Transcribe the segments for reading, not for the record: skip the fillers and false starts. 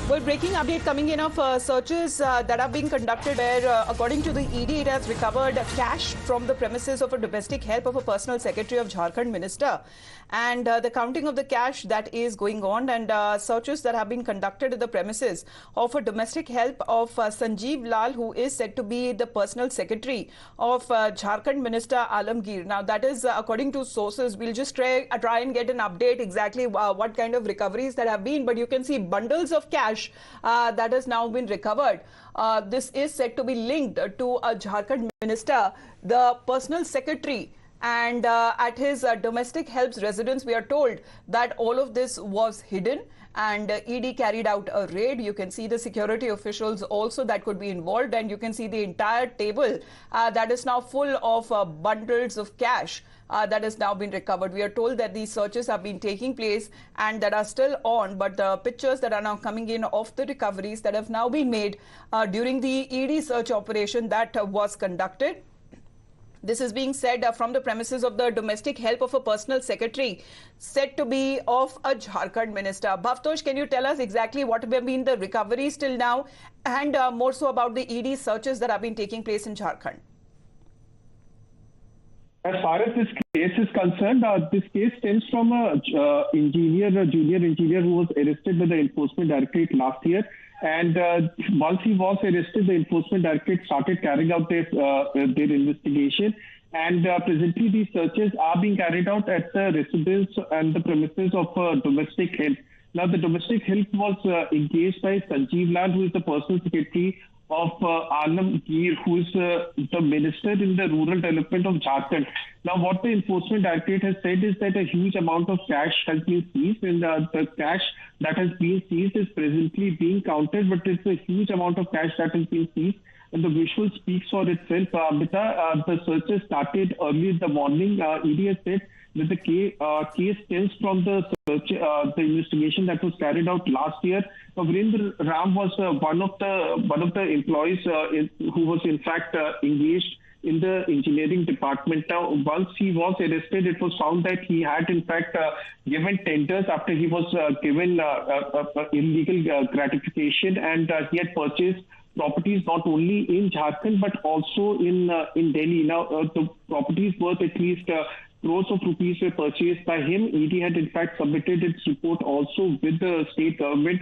Well, breaking update coming in of searches that are being conducted where, according to the ED, it has recovered cash from the premises of a domestic help of a personal secretary of Jharkhand Minister. And the counting of the cash that is going on, and searches that have been conducted at the premises of a domestic help of Sanjiv Lal, who is said to be the personal secretary of Jharkhand Minister Alamgir. Now, that is according to sources. We'll just try and get an update exactly what kind of recoveries that have been. But you can see bundles of cash that has now been recovered. This is said to be linked to a Jharkhand minister, the personal secretary. And at his domestic helps residence, we are told that all of this was hidden, and ED carried out a raid. You can see the security officials also that could be involved, and you can see the entire table that is now full of bundles of cash that has now been recovered. We are told that these searches have been taking place and that are still on, but the pictures that are now coming in of the recoveries that have now been made during the ED search operation that was conducted. This is being said from the premises of the domestic help of a personal secretary said to be of a Jharkhand minister. Bhavtosh, can you tell us exactly what have been the recoveries till now, and more so about the ED searches that have been taking place in Jharkhand? As far as this case is concerned, this case stems from a junior engineer who was arrested by the Enforcement Directorate last year. And once he was arrested, the Enforcement Directorate started carrying out their investigation. And presently, these searches are being carried out at the residence and the premises of domestic help. Now, the domestic help was engaged by Sanjiv Lal, who is the personal secretary of Alamgir, who is the minister in the rural development of Jharkhand. Now, what the Enforcement Directorate has said is that a huge amount of cash has been seized, and the cash that has been seized is presently being counted, but it's a huge amount of cash that has been seized. And the visual speaks for itself. The searches started early in the morning. ED has said that the case stems from the search, the investigation that was carried out last year. Virendra Ram was one of the employees who was in fact engaged in the engineering department. Now, once he was arrested, it was found that he had in fact given tenders after he was given illegal gratification, and he had purchased properties not only in Jharkhand but also in Delhi. Now, the properties worth at least crores of rupees were purchased by him. ED had in fact submitted its report also with the state government,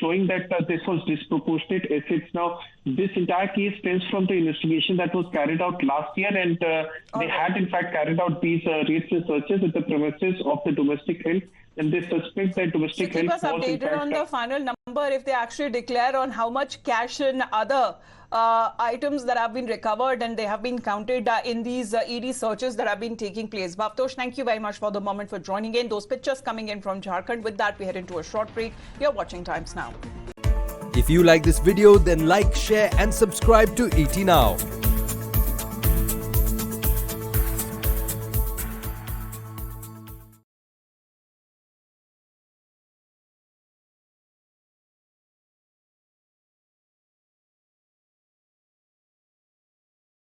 showing that this was disproportionate assets. Now, this entire case stems from the investigation that was carried out last year, and they had in fact carried out these raids and searches at the premises of the domestic help. And they suspect that domestic help was updated on the final number if they actually declare on how much cash and other items that have been recovered and they have been counted in these ED searches that have been taking place. Bhavtosh, thank you very much for the moment for joining in. Those pictures coming in from Jharkhand. With that, we head into a short break. You're watching Times Now. If you like this video, then like, share and subscribe to ET Now.